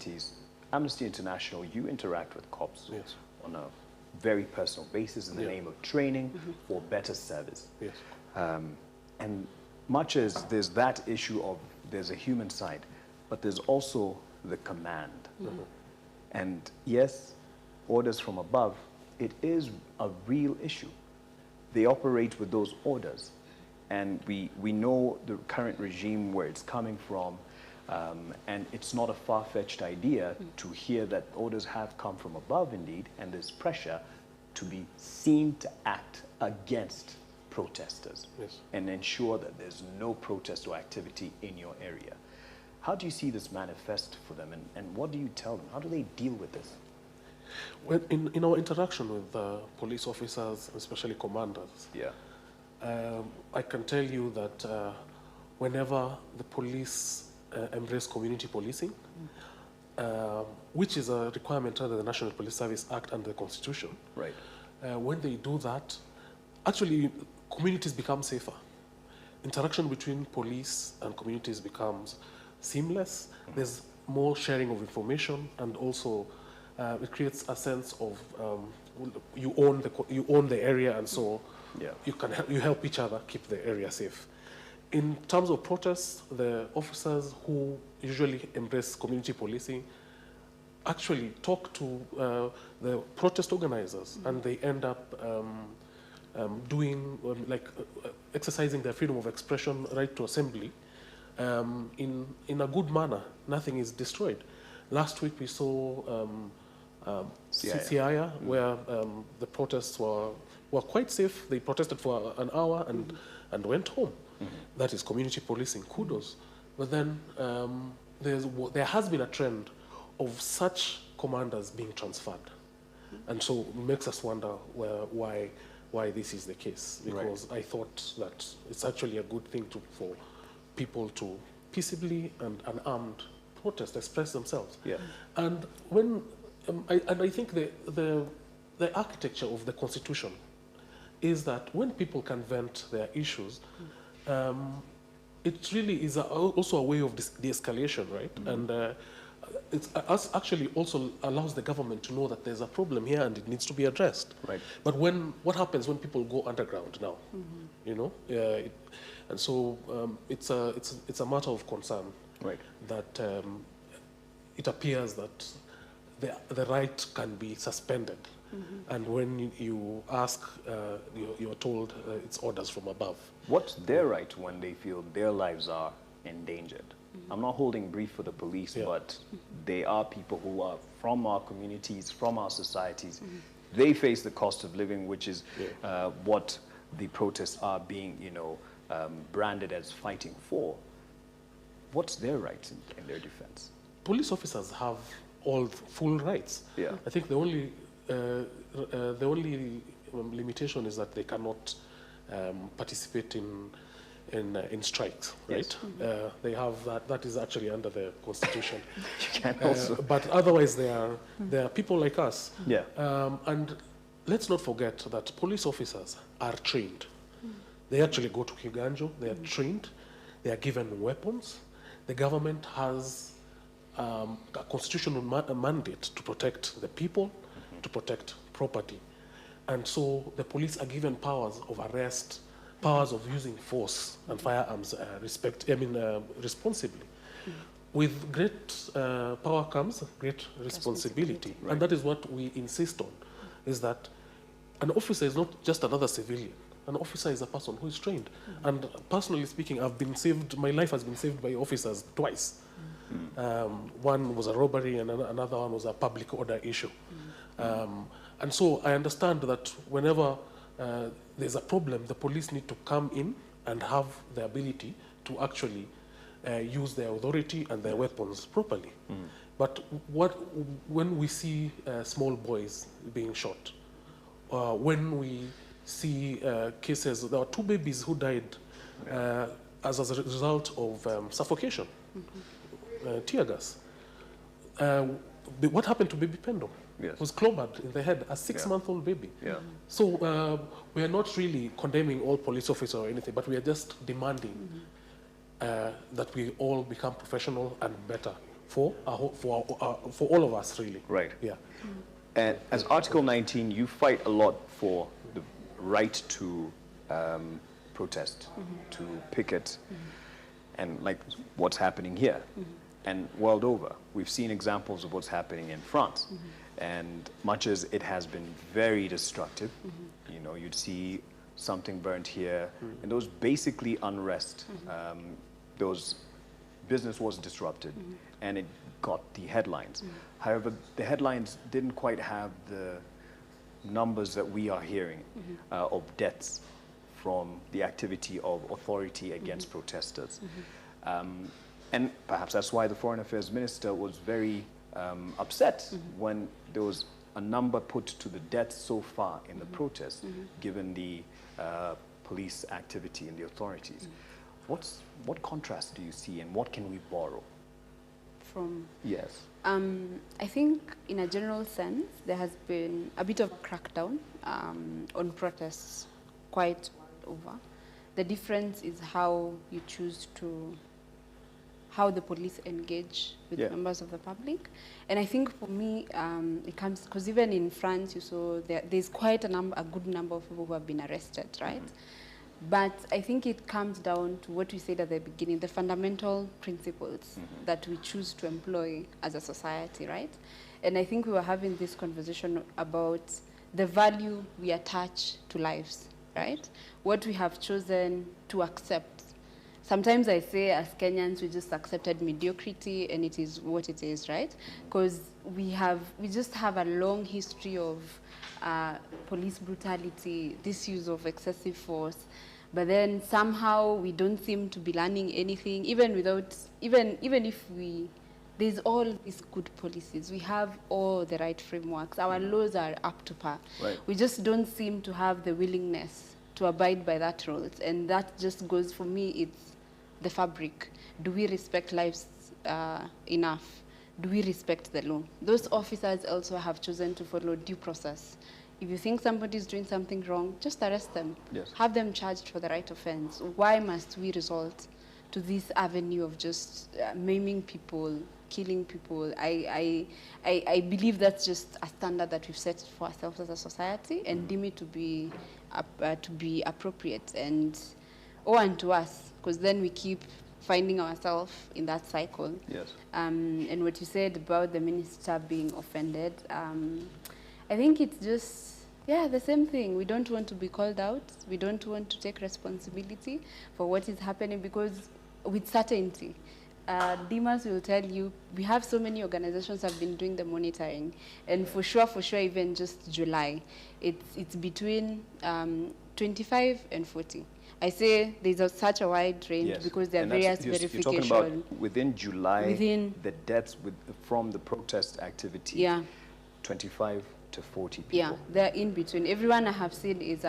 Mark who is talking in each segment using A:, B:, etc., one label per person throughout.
A: societies, Amnesty International, you interact with cops
B: Yes.
A: on a very personal basis in the name of training for better service.
B: Yes.
A: And much as there's that issue of there's a human side, but there's also the command. And yes, orders from above, it is a real issue. They operate with those orders. And we know the current regime, where it's coming from, and it's not a far-fetched idea to hear that orders have come from above indeed, and there's pressure to be seen to act against protesters and ensure that there's no protest or activity in your area. How do you see this manifest for them, and what do you tell them? How do they deal with this?
B: Well, in our interaction with police officers, especially commanders, I can tell you that whenever the police embrace community policing, which is a requirement under the National Police Service Act and the Constitution,
A: right?
B: When they do that, actually communities become safer. Interaction between police and communities becomes seamless. There's more sharing of information, and also it creates a sense of you own the area, and so you help each other keep the area safe. In terms of protests, the officers who usually embrace community policing actually talk to the protest organizers, and they end up doing exercising their freedom of expression, right to assembly, in a good manner. Nothing is destroyed. Last week we saw Siaya, where the protests were quite safe. They protested for an hour and went home. That is community policing. Kudos. But then there has been a trend of such commanders being transferred, and so it makes us wonder why this is the case. Because I thought that it's actually a good thing for people to peaceably and unarmed protest, express themselves. And when I think the architecture of the Constitution is that when people can vent their issues, it really is also a way of de-escalation, right? And it actually also allows the government to know that there's a problem here and it needs to be addressed. But what happens when people go underground now? You know, and so it's a matter of concern that it appears that the right can be suspended. And when you ask, you're told it's orders from above.
A: What's their right when they feel their lives are endangered? I'm not holding brief for the police, but they are people who are from our communities, from our societies. They face the cost of living, which is what the protests are being, branded as fighting for. What's their rights in their defense?
B: Police officers have all full rights. I think the only limitation is that they cannot participate in strikes, right? They have that is actually under the Constitution.
A: You can also.
B: But otherwise, they are people like us. And let's not forget that police officers are trained. They actually go to Kiganjo. They are trained. They are given weapons. The government has a constitutional mandate to protect the people, to protect property. And so the police are given powers of arrest, powers of using force and firearms responsibly. With great power comes great responsibility. And that is what we insist on, is that an officer is not just another civilian. An officer is a person who is trained. And personally speaking, my life has been saved by officers twice. One was a robbery and another one was a public order issue. And so I understand that whenever there's a problem, the police need to come in and have the ability to actually use their authority and their weapons properly. But when we see small boys being shot, when we see cases, there were 2 babies who died as a result of suffocation, tear gas. What happened to baby Pendo? Was clobbered in the head, a 6-month-old baby. So we are not really condemning all police officers or anything, but we are just demanding that we all become professional and better for all of us, really.
A: Right.
B: Yeah.
A: And as Article 19, you fight a lot for the right to protest, to picket, and like what's happening here. And world over, we've seen examples of what's happening in France. And much as it has been very destructive, you know, you'd see something burnt here, and those basically unrest. Those business was disrupted, and it got the headlines. However, the headlines didn't quite have the numbers that we are hearing of deaths from the activity of authority against protesters. And perhaps that's why the Foreign Affairs Minister was very upset when there was a number put to the deaths so far in the protest, given the police activity and the authorities. What contrast do you see, and what can we borrow?
C: From
A: Yes.
C: I think in a general sense, there has been a bit of a crackdown on protests quite over. The difference is how you choose to, how the police engage with members of the public. And I think for me, it comes, because even in France, you saw there's quite a good number of people who have been arrested, right? But I think it comes down to what we said at the beginning, the fundamental principles that we choose to employ as a society, right? And I think we were having this conversation about the value we attach to lives, right? What we have chosen to accept. Sometimes I say, as Kenyans, we just accepted mediocrity, and it is what it is, right? Because we just have a long history of police brutality, this use of excessive force, but then somehow we don't seem to be learning anything, even if there's all these good policies, we have all the right frameworks, our laws are up to par.
A: Right.
C: We just don't seem to have the willingness to abide by that rules, and that just goes, for me, it's the fabric. Do we respect lives enough? Do we respect the law? Those officers also have chosen to follow due process. If you think somebody is doing something wrong, just arrest them.
A: Yes.
C: Have them charged for the right offense. Why must we resort to this avenue of just maiming people, killing people? I believe that's just a standard that we've set for ourselves as a society, and deem it to be appropriate and unto us, because then we keep finding ourselves in that cycle.
A: Yes.
C: And what you said about the minister being offended, I think it's just, the same thing. We don't want to be called out. We don't want to take responsibility for what is happening, because with certainty, Demas will tell you, we have so many organizations have been doing the monitoring, and for sure, even just July, it's between 25 and 40. I say there's such a wide range because there are various verifications. You're talking about
A: within July, the deaths from the protest activity, 25 to 40 people.
C: Yeah, they're in between. Everyone I have seen is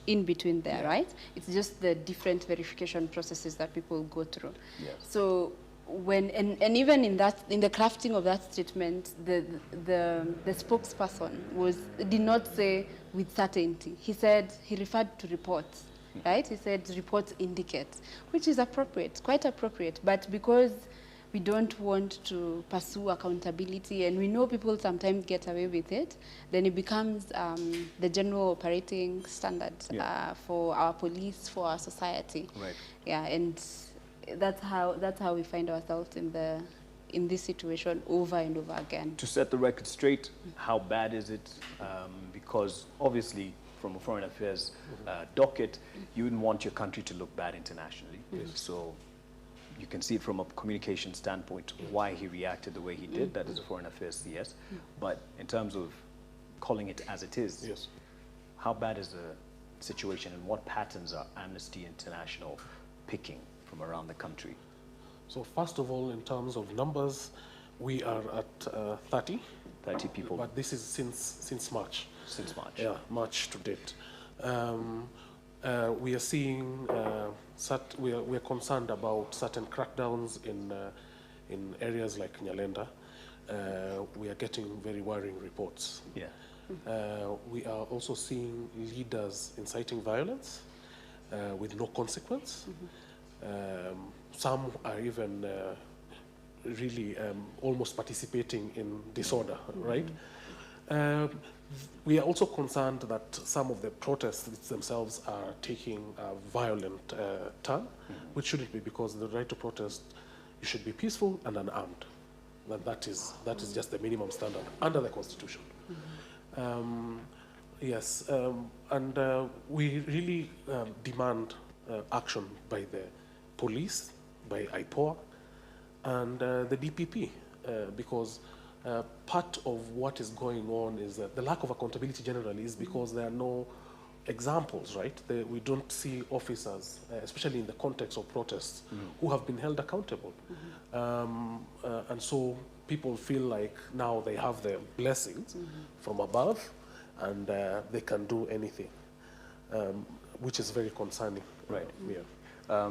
C: in between there, right? It's just the different verification processes that people go through.
A: Yes.
C: So when and even in the crafting of that statement, the spokesperson did not say with certainty. He referred to reports. Right? He said reports indicate, which is appropriate, quite appropriate. But because we don't want to pursue accountability, and we know people sometimes get away with it, then it becomes the general operating standard for our police, for our society.
A: Right.
C: Yeah, and that's how we find ourselves in this situation over and over again.
A: To set the record straight, how bad is it? Because obviously, from a foreign affairs docket, you wouldn't want your country to look bad internationally. So you can see it from a communication standpoint why he reacted the way he did. That is a foreign affairs CS. But in terms of calling it as it is, how bad is the situation, and what patterns are Amnesty International picking from around the country?
B: So first of all, in terms of numbers, we are at 30. 30
A: people.
B: But this is since March.
A: Since March.
B: Yeah, March to date. We are seeing, we are concerned about certain crackdowns in areas like Nyalenda. We are getting very worrying reports.
A: Yeah.
B: We are also seeing leaders inciting violence with no consequence. Some are even really almost participating in disorder, right? We are also concerned that some of the protests themselves are taking a violent turn, which shouldn't be, because the right to protest, you should be peaceful and unarmed. That is just the minimum standard under the Constitution. Yes, and we really demand action by the police, by IPOA, and the DPP, because part of what is going on is that the lack of accountability generally is because there are no examples, right? We don't see officers, especially in the context of protests, who have been held accountable. And so people feel like now they have the blessings from above, and they can do anything, which is very concerning.
A: Right.
B: Yeah.